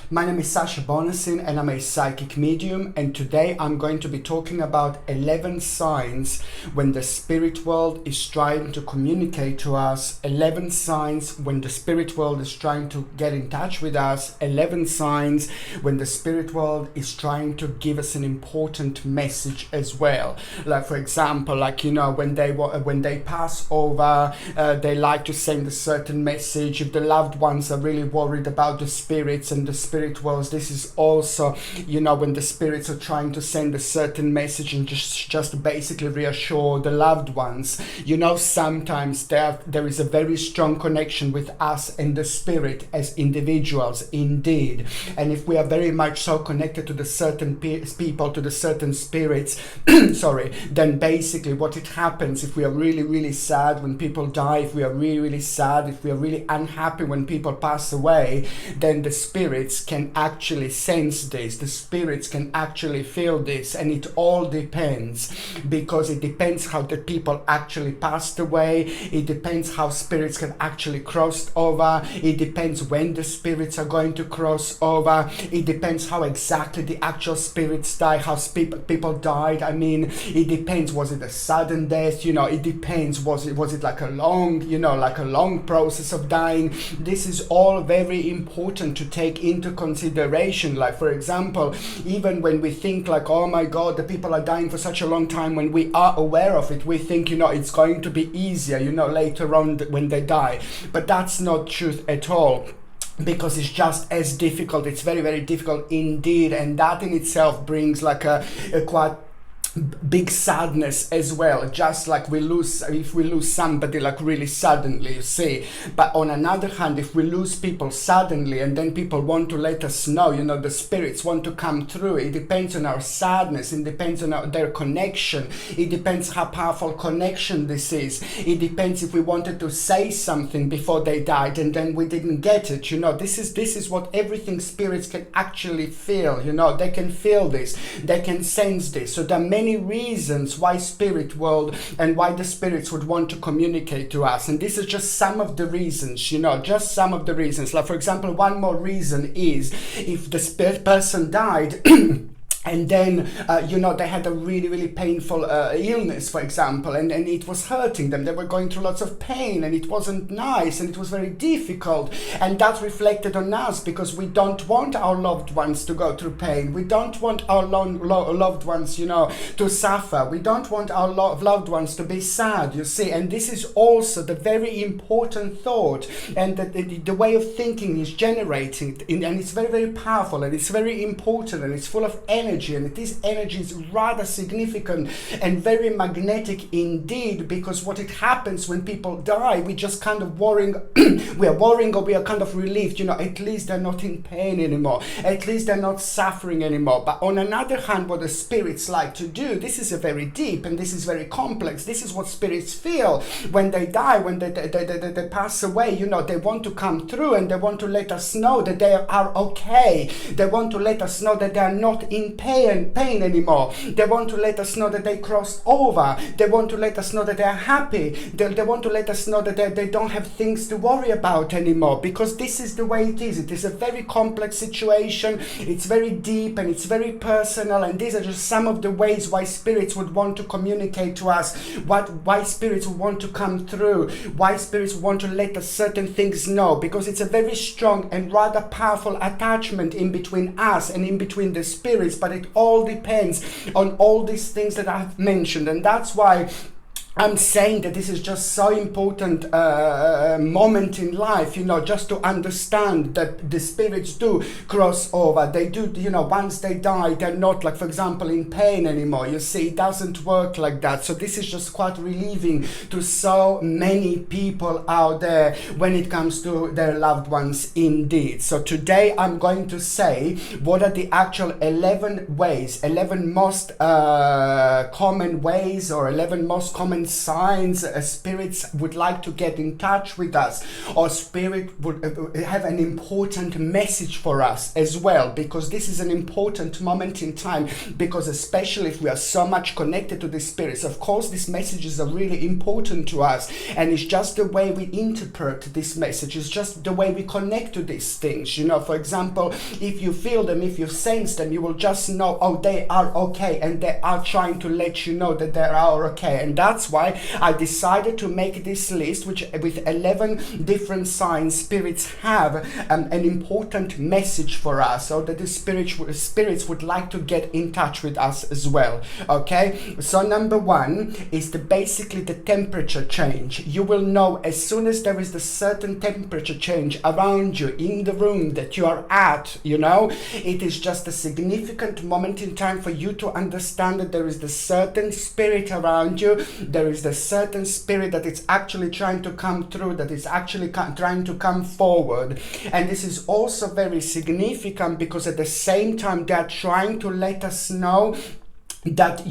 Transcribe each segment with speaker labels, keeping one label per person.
Speaker 1: My name is Sasha Bonasin and I'm a psychic medium, and today I'm going to be talking about 11 signs when the spirit world is trying to communicate to us, 11 signs when the spirit world is trying to get in touch with us, 11 signs when the spirit world is trying to give us an important message as well. Like for example, when they pass over, they like to send a certain message. If the loved ones are really worried about the spirits and the spirit worlds, this is also, when the spirits are trying to send a certain message and just basically reassure the loved ones. Sometimes there is a very strong connection with us and the spirit as individuals, indeed. And if we are very much so connected to the certain people, to the certain spirits, sorry, then basically what it happens, if we are really, really sad when people die, if we are really, really sad, if we are really unhappy when people pass away, then the spirits can actually sense this, the spirits can actually feel this, and it all depends, because it depends how the people actually passed away, it depends how spirits can actually cross over, it depends when the spirits are going to cross over, it depends how exactly the actual spirits die, how people died. I mean, it depends, was it a sudden death, it depends, was it like a long process of dying. This is all very important to take into consideration. Like for example, even when we think like, oh my god, the people are dying for such a long time, when we are aware of it, we think it's going to be easier later on when they die, but that's not truth at all, because it's just as difficult. It's very, very difficult indeed, and that in itself brings like a quite big sadness as well, just like if we lose somebody like really suddenly, you see. But on another hand, if we lose people suddenly and then people want to let us know, the spirits want to come through, it depends on our sadness, it depends on their connection, it depends how powerful connection this is, it depends if we wanted to say something before they died and then we didn't get it. This is what everything spirits can actually feel. They can feel this, they can sense this. So there are many reasons why spirit world and why the spirits would want to communicate to us, and this is just some of the reasons, just some of the reasons. Like for example, one more reason is if the spirit person died and then, they had a really, really painful illness, for example, and it was hurting them. They were going through lots of pain, and it wasn't nice, and it was very difficult. And that reflected on us, because we don't want our loved ones to go through pain. We don't want our loved ones, to suffer. We don't want our loved ones to be sad, you see. And this is also the very important thought, and the way of thinking is generating, and it's very, very powerful, and it's very important, and it's full of energy. And this energy is rather significant and very magnetic indeed, because what it happens when people die, we just kind of worrying, we are worrying, or we are kind of relieved, at least they're not in pain anymore, at least they're not suffering anymore. But on another hand, what the spirits like to do, this is a very deep and this is very complex. This is what spirits feel when they die, when they pass away. They want to come through and they want to let us know that they are okay. They want to let us know that they are not in pain anymore. They want to let us know that they crossed over. They want to let us know that they are happy. They want to let us know that they don't have things to worry about anymore, because this is the way it is. It is a very complex situation. It's very deep and it's very personal, and these are just some of the ways why spirits would want to communicate to us, why spirits would want to come through, why spirits want to let us certain things know, because it's a very strong and rather powerful attachment in between us and in between the spirits. But it all depends on all these things that I've mentioned, and that's why I'm saying that this is just so important moment in life, just to understand that the spirits do cross over. They do, once they die, they're not, like, for example, in pain anymore. You see, it doesn't work like that. So this is just quite relieving to so many people out there when it comes to their loved ones indeed. So today I'm going to say what are the actual 11 ways, 11 most common ways, or 11 most common signs, spirits would like to get in touch with us, or spirit would have an important message for us as well, because this is an important moment in time, because especially if we are so much connected to the spirits, of course these messages are really important to us, and it's just the way we interpret this message, it's just the way we connect to these things. For example, if you feel them, if you sense them, you will just know, oh, they are okay, and they are trying to let you know that they are okay. And that's why I decided to make this list, which with 11 different signs spirits have an important message for us, so that the spirits would like to get in touch with us as well. Okay, so number one is basically the temperature change. You will know as soon as there is the certain temperature change around you in the room that you are at, it is just a significant moment in time for you to understand that there is the certain spirit around you, there is the certain spirit that is actually trying to come through, that is actually trying to come forward. And this is also very significant because at the same time they are trying to let us know that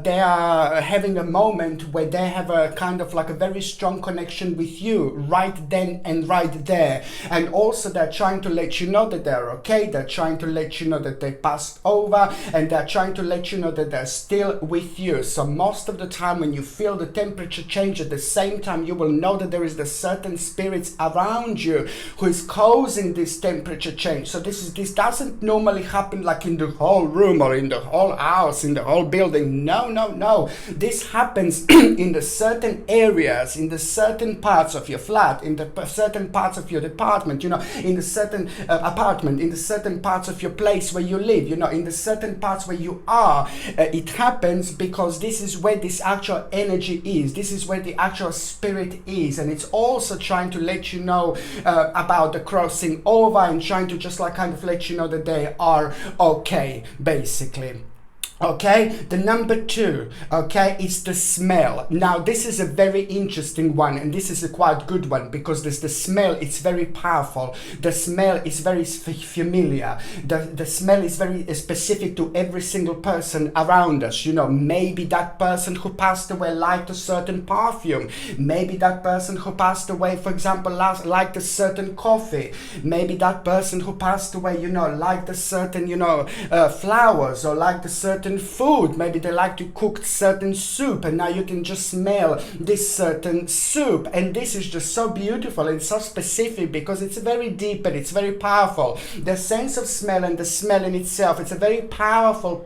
Speaker 1: they are having a moment where they have a kind of like a very strong connection with you right then and right there. And also they're trying to let you know that they're okay, they're trying to let you know that they passed over, and they're trying to let you know that they're still with you. So most of the time when you feel the temperature change, at the same time you will know that there is the certain spirits around you who is causing this temperature change. So this doesn't normally happen like in the whole room or in the whole house, in the whole building. No. This happens in the certain areas, in the certain parts of your flat, in the certain parts of your department, in the certain apartment, in the certain parts of your place where you live, in the certain parts where you are. It happens because this is where this actual energy is. This is where the actual spirit is, and it's also trying to let you know about the crossing over, and trying to just like kind of let you know that they are okay, basically. Okay, the number two, okay, is the smell. Now, this is a very interesting one, and this is a quite good one, because the smell is very powerful. The smell is very familiar. The smell is very specific to every single person around us. Maybe that person who passed away liked a certain perfume. Maybe that person who passed away, for example, liked a certain coffee. Maybe that person who passed away, liked a certain, flowers, or liked a certain food. Maybe they like to cook certain soup, and now you can just smell this certain soup. And this is just so beautiful and so specific, because it's very deep and it's very powerful. The sense of smell and the smell in itself, it's a very powerful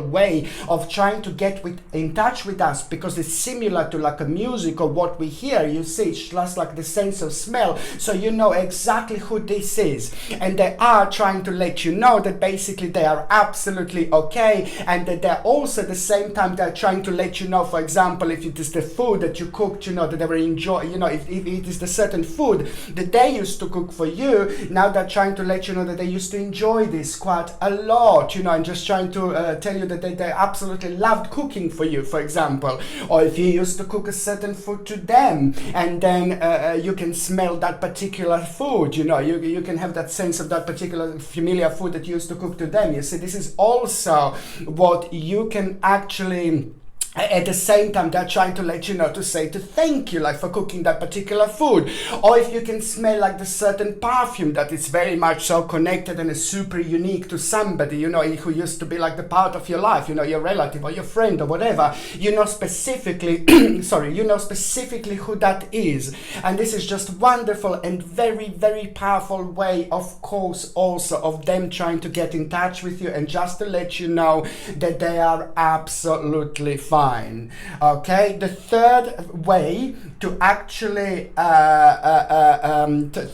Speaker 1: way of trying to get in touch with us, because it's similar to like a music or what we hear. You see, it's just like the sense of smell, so you know exactly who this is. And they are trying to let you know that basically they are absolutely okay, and that they're also at the same time they're trying to let you know, for example, if it is the food that you cooked, that they were enjoying, if it is the certain food that they used to cook for you, now they're trying to let you know that they used to enjoy this quite a lot, and just trying to tell you that they absolutely loved cooking for you, for example. Or if you used to cook a certain food to them, and then you can smell that particular food, you can have that sense of that particular familiar food that you used to cook to them. You see, this is also what you can actually at the same time, they're trying to let you know to say to thank you, like for cooking that particular food. Or if you can smell like the certain perfume that is very much so connected and is super unique to somebody, who used to be like the part of your life, your relative or your friend or whatever, specifically, specifically who that is. And this is just wonderful and very, very powerful way, of course, also of them trying to get in touch with you, and just to let you know that they are absolutely fine. Okay, the third way to actually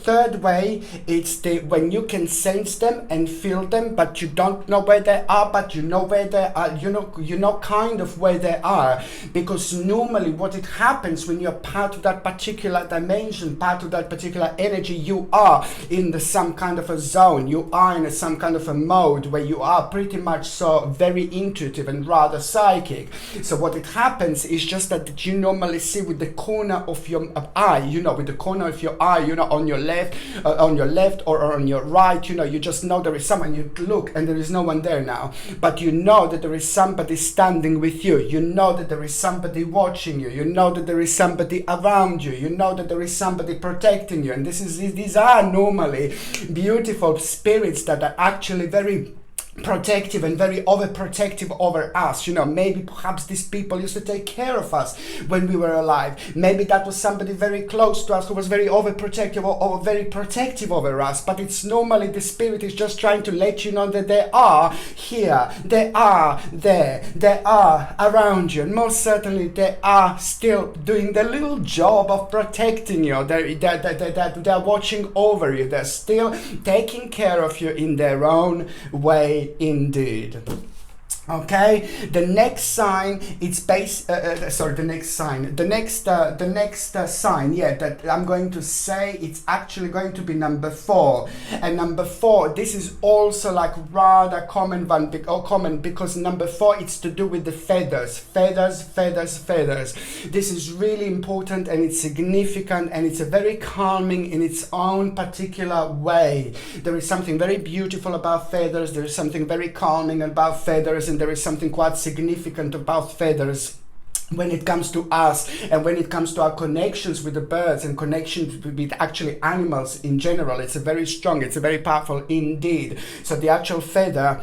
Speaker 1: third way, it's when you can sense them and feel them, but you don't know where they are, but you know where they are, you know kind of where they are. Because normally what it happens when you're part of that particular dimension, part of that particular energy, you are in some kind of a zone, you are in some kind of a mode where you are pretty much so very intuitive and rather psychic. So what it happens is just that you normally see with the corner of your eye, with the corner of your eye, on your left or on your right, you just know there is someone. You look and there is no one there now, but you know that there is somebody standing with you. You know that there is somebody watching you. You know that there is somebody around you. You know that there is somebody protecting you. And these are normally beautiful spirits that are actually very protective and very overprotective over us. Maybe perhaps these people used to take care of us when we were alive. Maybe that was somebody very close to us who was very overprotective or very protective over us. But it's normally the spirit is just trying to let you know that they are here, they are there, they are around you, and most certainly they are still doing the little job of protecting you. They're watching over you. They're still taking care of you in their own way. Indeed. Okay, the next sign it's the next sign that I'm going to say, it's actually going to be number 4. And number 4, this is also like rather common because number 4, it's to do with the feathers. This is really important and it's significant and it's a very calming in its own particular way. There is something very beautiful about feathers. There is something very calming about feathers, and there is something quite significant about feathers when it comes to us and when it comes to our connections with the birds and connections with actually animals in general. It's a very strong, it's a very powerful indeed. So the actual feather,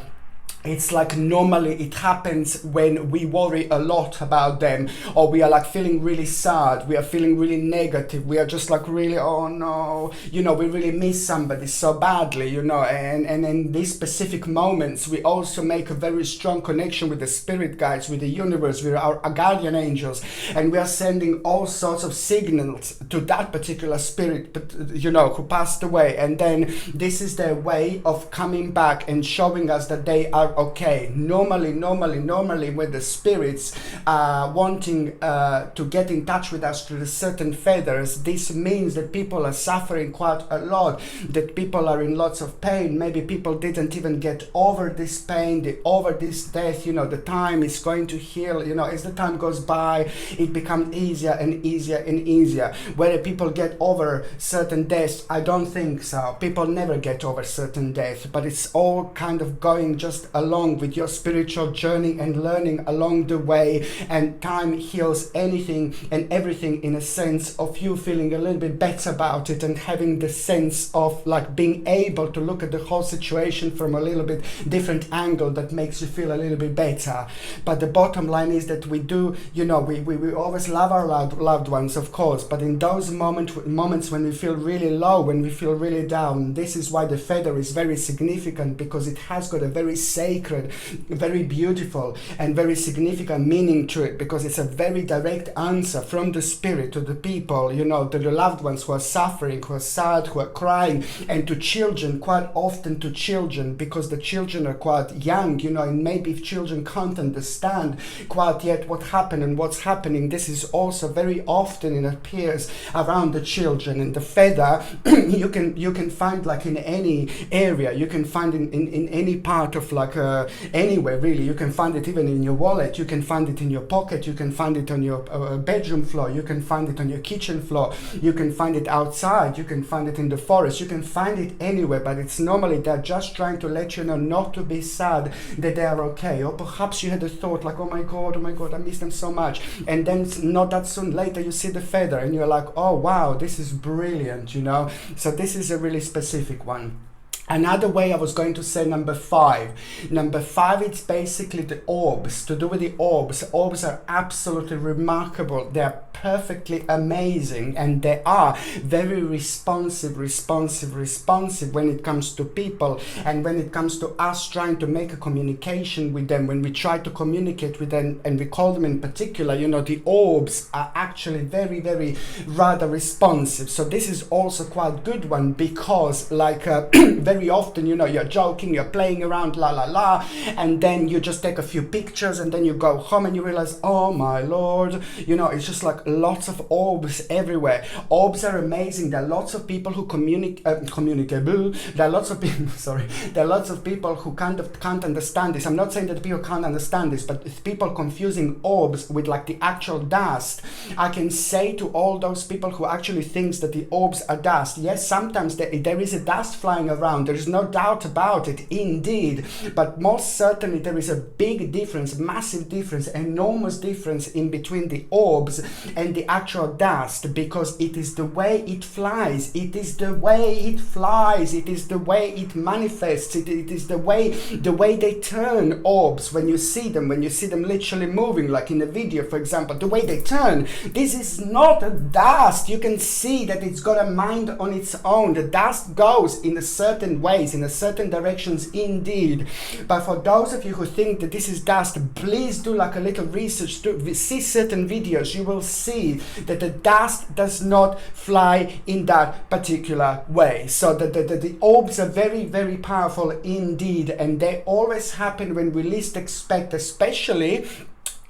Speaker 1: it's like normally it happens when we worry a lot about them, or we are like feeling really sad, we are feeling really negative, we are just like really, oh no, we really miss somebody so badly, and in these specific moments we also make a very strong connection with the spirit guides, with the universe, with our guardian angels, and we are sending all sorts of signals to that particular spirit, who passed away, and then this is their way of coming back and showing us that they are okay. Normally when the spirits are wanting to get in touch with us through certain feathers, this means that people are suffering quite a lot, that people are in lots of pain. Maybe people didn't even get over this pain, over this death. The time is going to heal. As the time goes by, it becomes easier and easier and easier. Whether people get over certain deaths, I don't think so. People never get over certain deaths, but it's all kind of going just along with your spiritual journey and learning along the way, and time heals anything and everything, in a sense of you feeling a little bit better about it and having the sense of like being able to look at the whole situation from a little bit different angle that makes you feel a little bit better. But the bottom line is that we do, we always love our loved ones, of course, but in those moments when we feel really low, when we feel really down, this is why the feather is very significant, because it has got a very sacred, very beautiful and very significant meaning to it, because it's a very direct answer from the spirit to the people, to the loved ones who are suffering, who are sad, who are crying, and to children, quite often to children, because the children are quite young, and maybe if children can't understand quite yet what happened and what's happening, this is also very often it appears around the children. And the feather you can find like in any area, you can find in any part of like anywhere really. You can find it even in your wallet, you can find it in your pocket, you can find it on your bedroom floor, you can find it on your kitchen floor, you can find it outside, you can find it in the forest, you can find it anywhere. But it's normally they're just trying to let you know not to be sad, that they are okay. Or perhaps you had a thought like, oh my god, I miss them so much, and then not that soon later you see the feather and you're like, oh wow, this is brilliant. So this is a really specific one. Another way I was going to say number 5. Number 5, it's basically the orbs. To do with the orbs. Orbs are absolutely remarkable. They are perfectly amazing, and they are very responsive when it comes to people, and when it comes to us trying to make a communication with them. When we try to communicate with them, and we call them in particular, the orbs are actually very, very rather responsive. So this is also quite good one, because like very very often, you know, you're joking, you're playing around, la la la, and then you just take a few pictures and then you go home and you realize, oh my Lord, you know, it's just like lots of orbs everywhere. Orbs are amazing. There are lots of people who communicate. There are lots of people, sorry, there are lots of people who kind of can't understand this. I'm not saying that people can't understand this, but if people confusing orbs with like the actual dust, I can say to all those people who actually thinks that the orbs are dust, yes, sometimes there is a dust flying around. There is no doubt about it, indeed, but most certainly there is a big difference, massive difference, enormous difference in between the orbs and the actual dust, because it is the way it flies, it is the way it flies, it is the way it manifests, it is the way they turn orbs when you see them literally moving, like in a video, for example, the way they turn. This is not a dust. You can see that it's got a mind on its own. The dust goes in a certain ways, in a certain directions indeed. But for those of you who think that this is dust, please do like a little research, to see certain videos. You will see that the dust does not fly in that particular way. So the orbs are very, very powerful indeed, and they always happen when we least expect, especially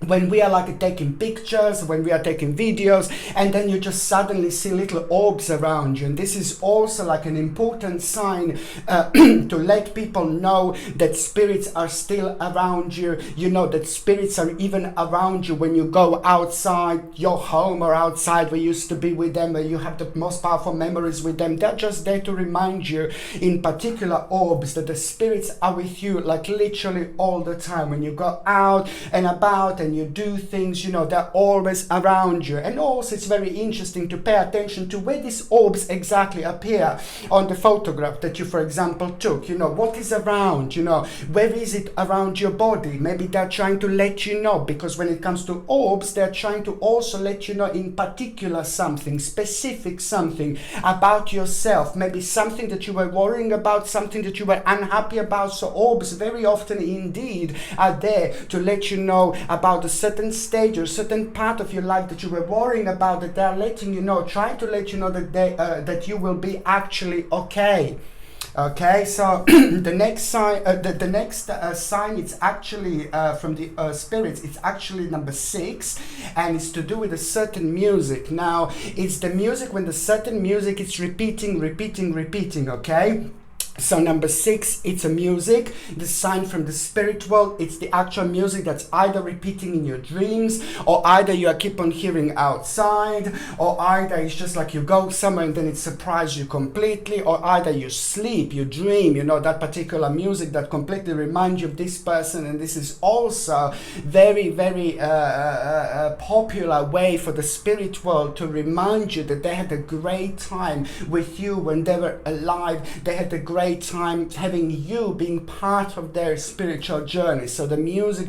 Speaker 1: when we are like taking pictures, when we are taking videos, and then you just suddenly see little orbs around you. And this is also like an important sign to let people know that spirits are still around you. You know that spirits are even around you when you go outside your home or outside where you used to be with them, where you have the most powerful memories with them. They're just there to remind you, in particular orbs, that the spirits are with you like literally all the time. When you go out and about and you do things, you know, they're always around you. And also it's very interesting to pay attention to where these orbs exactly appear on the photograph that you, for example, took. You know, what is around, you know, where is it around your body? Maybe they're trying to let you know, because when it comes to orbs, they're trying to also let you know in particular something, specific something about yourself, maybe something that you were worrying about, something that you were unhappy about. So orbs very often indeed are there to let you know about a certain stage or certain part of your life that you were worrying about, that they're letting you know, trying to let you know that that you will be actually okay. Okay, so the next sign, sign, it's actually from the spirits. It's actually number 6, and it's to do with a certain music. Now, it's the music when the certain music is repeating. Okay. So number 6, it's a music, the sign from the spirit world. It's the actual music that's either repeating in your dreams, or either you keep on hearing outside, or either it's just like you go somewhere and then it surprises you completely, or either you sleep, you dream, you know, that particular music that completely reminds you of this person. And this is also very, very popular way for the spirit world to remind you that they had a great time with you when they were alive. They had a great time having you being part of their spiritual journey. So the music.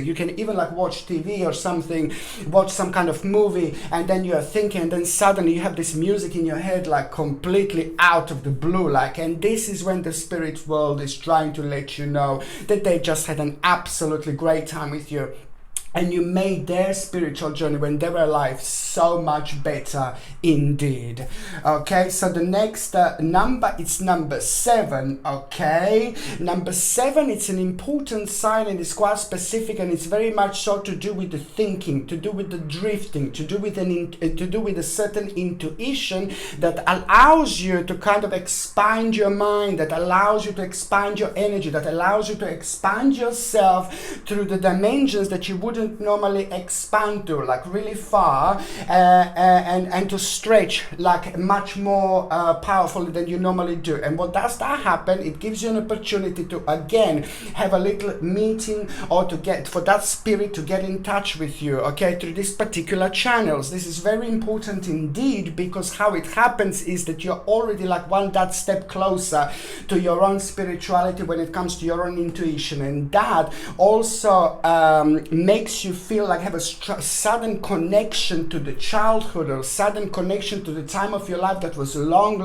Speaker 1: You can even like watch TV or something, watch some kind of movie, and then you are thinking, and then suddenly you have this music in your head, like completely out of the blue, like. And this is when the spirit world is trying to let you know that they just had an absolutely great time with you, and you made their spiritual journey when they were alive so much better indeed. Okay, so the next number, it's number 7. Okay, number 7, it's an important sign, and it's quite specific, and it's very much so to do with the thinking, to do with the drifting, to do with a certain intuition that allows you to kind of expand your mind, that allows you to expand your energy, that allows you to expand yourself through the dimensions that you wouldn't normally expand to, like really far, and to stretch like much more powerfully than you normally do. And what does that happen? It gives you an opportunity to again have a little meeting, or to get for that spirit to get in touch with you, okay, through these particular channels. This is very important indeed, because how it happens is that you're already like that step closer to your own spirituality when it comes to your own intuition, and that also makes you feel like have a sudden connection to the childhood, or sudden connection to the time of your life that was long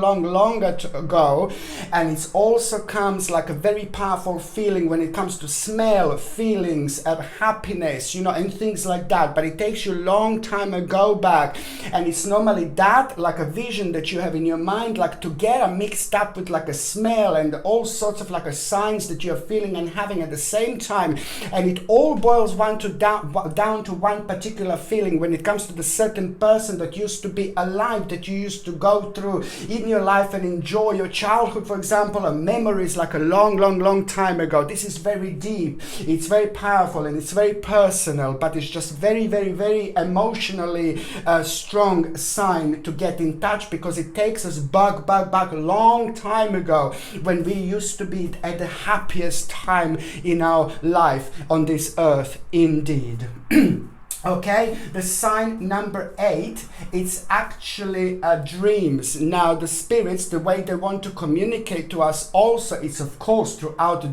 Speaker 1: ago. And it also comes like a very powerful feeling when it comes to smell, feelings of happiness, you know, and things like that. But it takes you a long time ago back, and it's normally that like a vision that you have in your mind, like together mixed up with like a smell and all sorts of like a signs that you're feeling and having at the same time. And it all boils down to one particular feeling when it comes to the certain person that used to be alive, that you used to go through in your life and enjoy your childhood, for example, a memories like a long time ago. This is very deep, it's very powerful, and it's very personal, but it's just very emotionally strong sign to get in touch, because it takes us back a long time ago when we used to be at the happiest time in our life on this earth indeed. Okay, the sign number 8, it's actually dreams. Now the spirits, the way they want to communicate to us also, it's of course throughout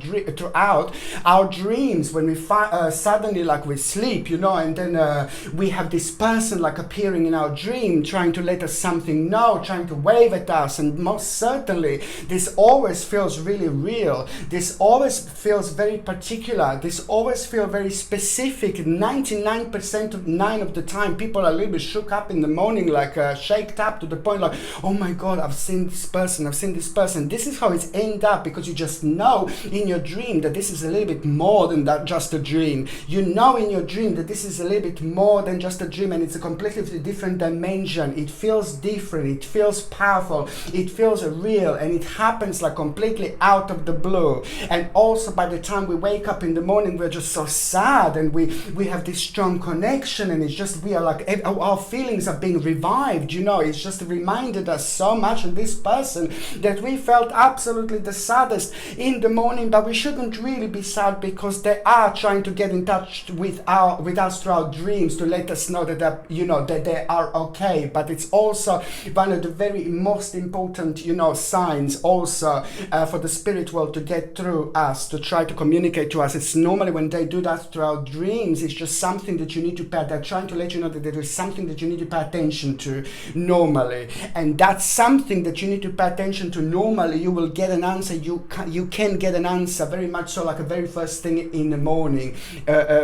Speaker 1: our dreams, when we suddenly like we sleep, you know, and then we have this person like appearing in our dream, trying to let us something know, trying to wave at us. And most certainly this always feels really real, this always feels very particular, this always feels very specific. 99% of the time people are a little bit shook up in the morning, like shaked up to the point like, oh my god, I've seen this person. This is how it's ended up, because you just know in your dream that this is a little bit more than that, just a dream. You know in your dream that this is a little bit more than just a dream, and it's a completely different dimension. It feels different, it feels powerful, it feels real, and it happens like completely out of the blue. And also by the time we wake up in the morning, we're just so sad, and we have this strong connection, and it's just, we are like, our feelings are being revived, you know. It's just reminded us so much of this person that we felt absolutely the saddest in the morning, but we shouldn't really be sad, because they are trying to get in touch with us through our dreams to let us know that that they are okay. But it's also one of the very most important signs also for the spirit world to get through us, to try to communicate to us. It's normally when they do that through our dreams, it's just something that you need to pay. They're trying to let you know that there is something that you need to pay attention to normally, and that's something that you need to pay attention to normally. You will get an answer. You can get an answer very much so, like a very first thing in the morning,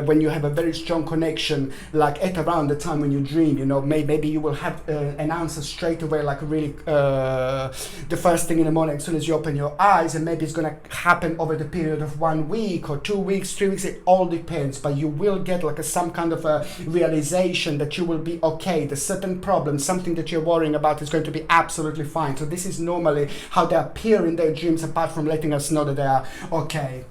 Speaker 1: when you have a very strong connection, like at around the time when you dream. Maybe you will have an answer straight away, like really the first thing in the morning as soon as you open your eyes, and maybe it's gonna happen over the period of 1 week or 2 weeks, 3 weeks. It all depends, but you will get like some kind of a realization that you will be okay. The certain problem, something that you're worrying about, is going to be absolutely fine. So this is normally how they appear in their dreams, apart from letting us know that they are okay.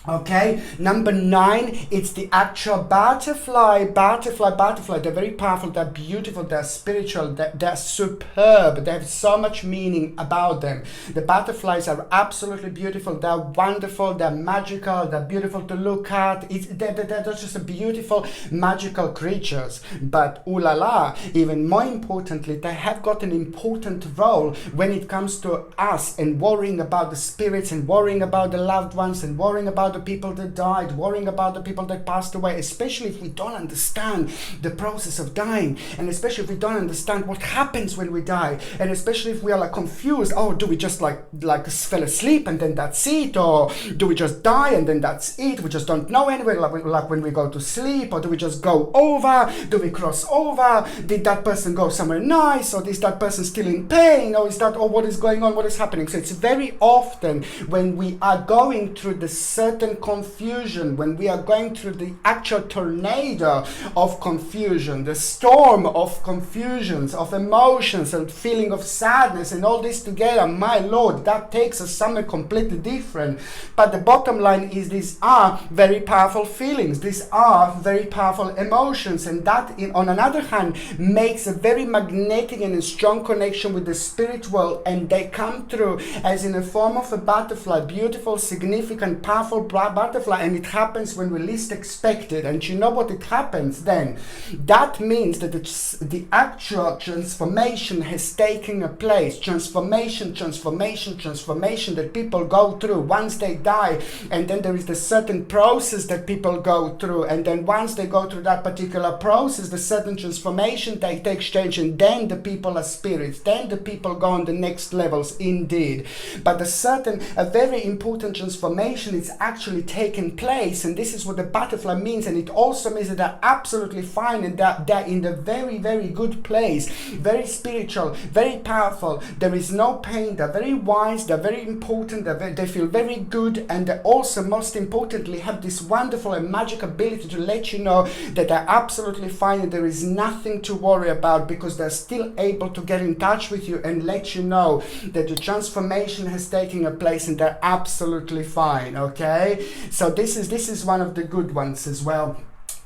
Speaker 1: Okay, number 9, it's the actual butterfly. They're very powerful, they're beautiful, they're spiritual, they're superb, they have so much meaning about them. The butterflies are absolutely beautiful, they're wonderful, they're magical, they're beautiful to look at. They're just a beautiful, magical creatures. But ooh la la, even more importantly, they have got an important role when it comes to us, and worrying about the spirits, and worrying about the loved ones, and worrying about the people that died, worrying about the people that passed away, especially if we don't understand the process of dying, and especially if we don't understand what happens when we die, and especially if we are like confused. Oh, do we just like fell asleep and then that's it, or do we just die and then that's it? We just don't know anywhere, like when we go to sleep, or do we just go over? Do we cross over? Did that person go somewhere nice, or is that person still in pain, or what is going on, what is happening? So it's very often when we are going through the certain confusion, when we are going through the actual tornado of confusion, the storm of confusions, of emotions and feeling of sadness, and all this together, my Lord, that takes us somewhere completely different. But the bottom line is, these are very powerful feelings, these are very powerful emotions, and that on another hand makes a very magnetic and a strong connection with the spirit world, and they come through as in a form of a butterfly, beautiful, significant, powerful butterfly, and it happens when we least expect it. And you know what it happens then? That means that the actual transformation has taken a place. Transformation that people go through once they die, and then there is the certain process that people go through, and then once they go through that particular process, the certain transformation takes change, and then the people are spirits, then the people go on the next levels indeed. But a very important transformation is actually actually taken place, and this is what the butterfly means, and it also means that they're absolutely fine and that they're in the very, very good place, very spiritual, very powerful. There is no pain. They're very wise. They're very important. They feel very good, and they also, most importantly, have this wonderful and magic ability to let you know that they're absolutely fine and there is nothing to worry about, because they're still able to get in touch with you and let you know that the transformation has taken place and they're absolutely fine. Okay, so this is one of the good ones as well.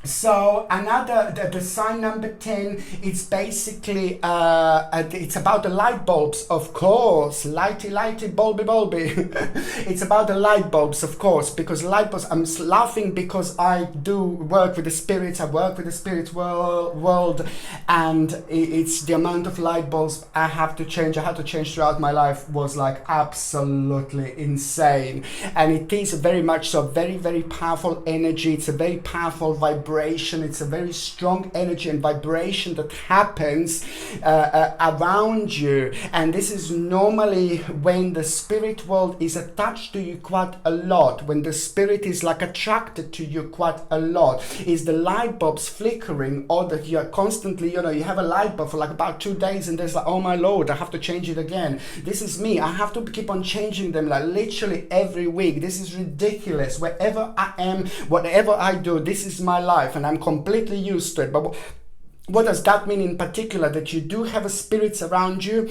Speaker 1: So another, the sign number 10, it's basically it's about the light bulbs, of course. Lighty bulby. It's about the light bulbs, of course, because light bulbs, I'm laughing because I do work with the spirits. I work with the spirit world, and it's the amount of light bulbs I had to change throughout my life was like absolutely insane. And it is very much so, very, very powerful energy. It's a very powerful vibration. It's a very strong energy and vibration that happens around you, and this is normally when the spirit world is attached to you quite a lot, when the spirit is like attracted to you quite a lot. Is the light bulbs flickering, or that you're constantly, you have a light bulb for like about 2 days and there's like, oh my lord, I have to change it again. This is me. I have to keep on changing them like literally every week. This is ridiculous. Wherever I am, whatever I do, this is my life, and I'm completely used to it. But what does that mean in particular? That you do have a spirits around you.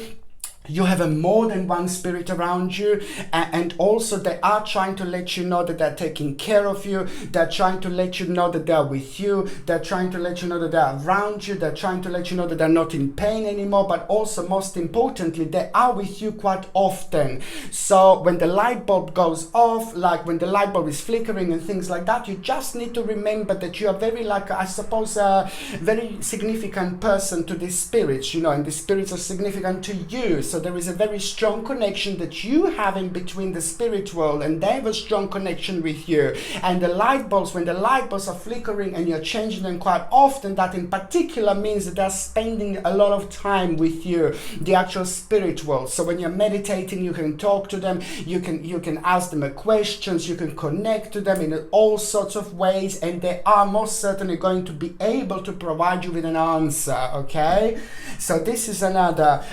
Speaker 1: You have a more than one spirit around you, and also they are trying to let you know that they're taking care of you. They're trying to let you know that they're with you. They're trying to let you know that they're around you. They're trying to let you know that they're not in pain anymore, but also most importantly, they are with you quite often. So when the light bulb goes off, like when the light bulb is flickering and things like that, you just need to remember that you are very, like, I suppose, a very significant person to these spirits, and the spirits are significant to you. So there is a very strong connection that you have in between the spirit world, and they have a strong connection with you. And the light bulbs, when the light bulbs are flickering and you're changing them quite often, that in particular means that they're spending a lot of time with you, the actual spirit world. So when you're meditating, you can talk to them, you can ask them questions, you can connect to them in all sorts of ways, and they are most certainly going to be able to provide you with an answer. Okay, so this is another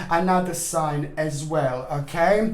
Speaker 1: sign as well. Okay.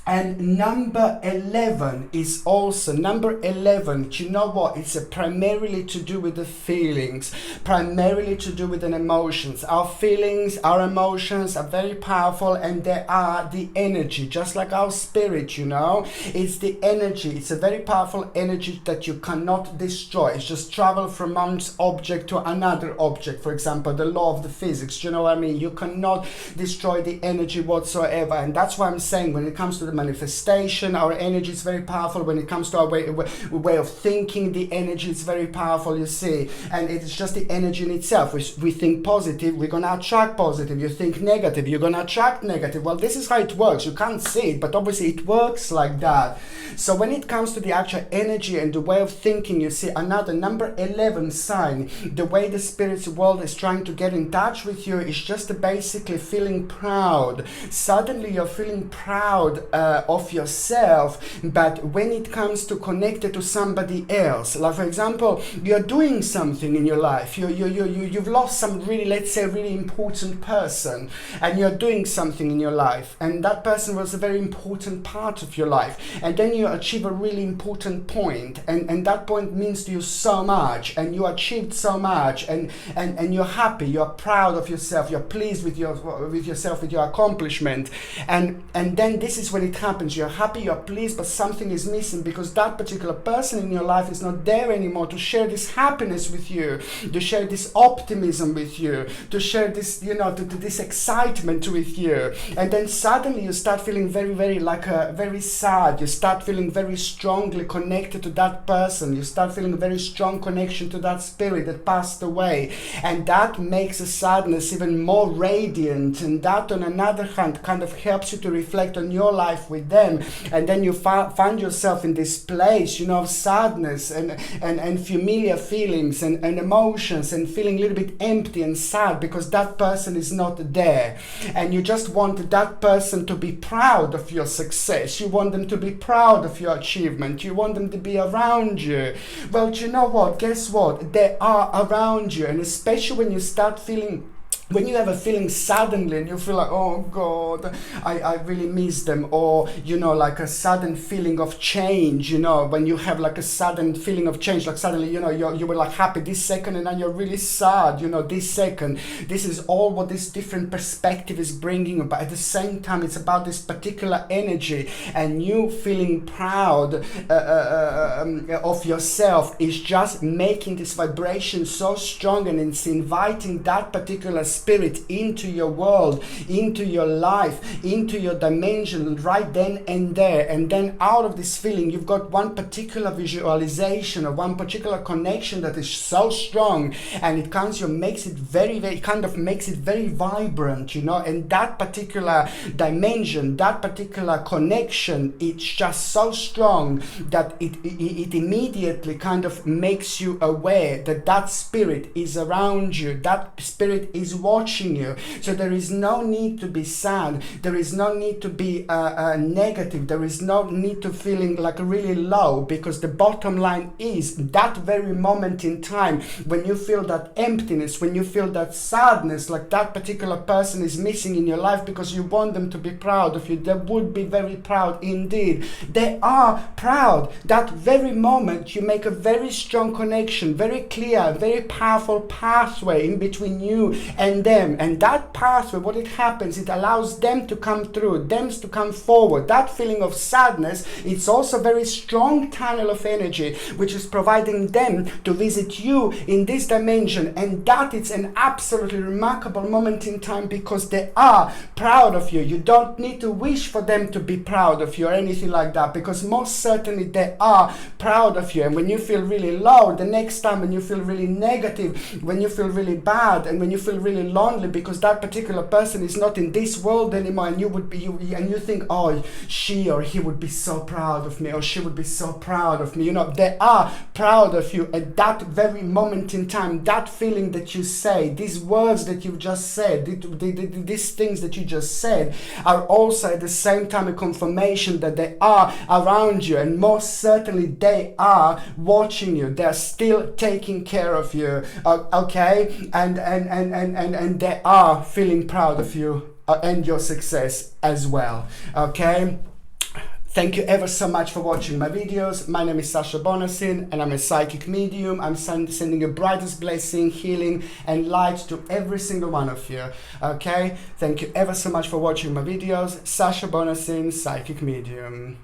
Speaker 1: And number 11 is also, number 11, do you know what? It's primarily to do with the feelings, primarily to do with the emotions. Our feelings, our emotions are very powerful, and they are the energy, just like our spirit, It's the energy. It's a very powerful energy that you cannot destroy. It's just travel from one object to another object. For example, the law of the physics, do you know what I mean? You cannot destroy the energy whatsoever. And that's why I'm saying when it comes to the manifestation, our energy is very powerful. When it comes to our way of thinking, the energy is very powerful, you see. And it's just the energy in itself. We think positive, we're going to attract positive. You think negative, you're going to attract negative. Well, this is how it works. You can't see it, but obviously it works like that. So when it comes to the actual energy and the way of thinking, you see another number 11 sign. The way the spirit world is trying to get in touch with you is just basically feeling proud. Suddenly you're feeling proud of yourself, but when it comes to connected to somebody else, like for example, you're doing something in your life, you've lost some really, let's say, really important person, and you're doing something in your life, and that person was a very important part of your life, and then you achieve a really important point, and that point means to you so much, and you achieved so much, and you're happy, you're proud of yourself, you're pleased with yourself, with your accomplishment, and then this is when it happens. You're happy, you're pleased, but something is missing, because that particular person in your life is not there anymore to share this happiness with you, to share this optimism with you, to share this, this excitement with you. And then suddenly you start feeling very, very very sad. You start feeling very strongly connected to that person. You start feeling a very strong connection to that spirit that passed away. And that makes the sadness even more radiant. And that, on another hand, kind of helps you to reflect on your life life with them, and then you find yourself in this place, of sadness and familiar feelings and emotions, and feeling a little bit empty and sad because that person is not there, and you just want that person to be proud of your success. You want them to be proud of your achievement. You want them to be around you. Well, do you know what? Guess what? They are around you, and especially when you start feeling, when you have a feeling suddenly and you feel like, oh God, I really miss them, or like a sudden feeling of change, when you have like a sudden feeling of change, like suddenly you were like happy this second and then you're really sad this second. This is all what this different perspective is bringing, but at the same time it's about this particular energy, and you feeling proud of yourself is just making this vibration so strong, and it's inviting that particular spirit into your world, into your life, into your dimension right then and there. And then out of this feeling you've got one particular visualization or one particular connection that is so strong, and it kind of makes it very vibrant, and that particular dimension, that particular connection, it's just so strong that it immediately kind of makes you aware that that spirit is around you, that spirit is watching you. So there is no need to be sad, there is no need to be negative, there is no need to feeling like really low, because the bottom line is that very moment in time when you feel that emptiness, when you feel that sadness, like that particular person is missing in your life because you want them to be proud of you, they would be very proud indeed. They are proud. That very moment you make a very strong connection, very clear, very powerful pathway in between you and them. And that pathway, what it happens, it allows them to come through, them to come forward. That feeling of sadness, it's also a very strong tunnel of energy which is providing them to visit you in this dimension. And that is an absolutely remarkable moment in time because they are proud of you. You don't need to wish for them to be proud of you or anything like that, because most certainly they are proud of you. And when you feel really low, the next time when you feel really negative, when you feel really bad, and when you feel really lonely because that particular person is not in this world anymore, and you think, oh, she or he would be so proud of me, or she would be so proud of me, they are proud of you at that very moment in time. That feeling that you say, these words that you've just said, these things that you just said are also at the same time a confirmation that they are around you, and most certainly they are watching you. They're still taking care of you, okay, and they are feeling proud of you and your success as well, okay. Thank you ever so much for watching my videos. My name is Sasha Bonasin and I'm a psychic medium. I'm sending your brightest blessing, healing and light to every single one of you. Okay? Thank you ever so much for watching my videos. Sasha Bonasin, psychic medium.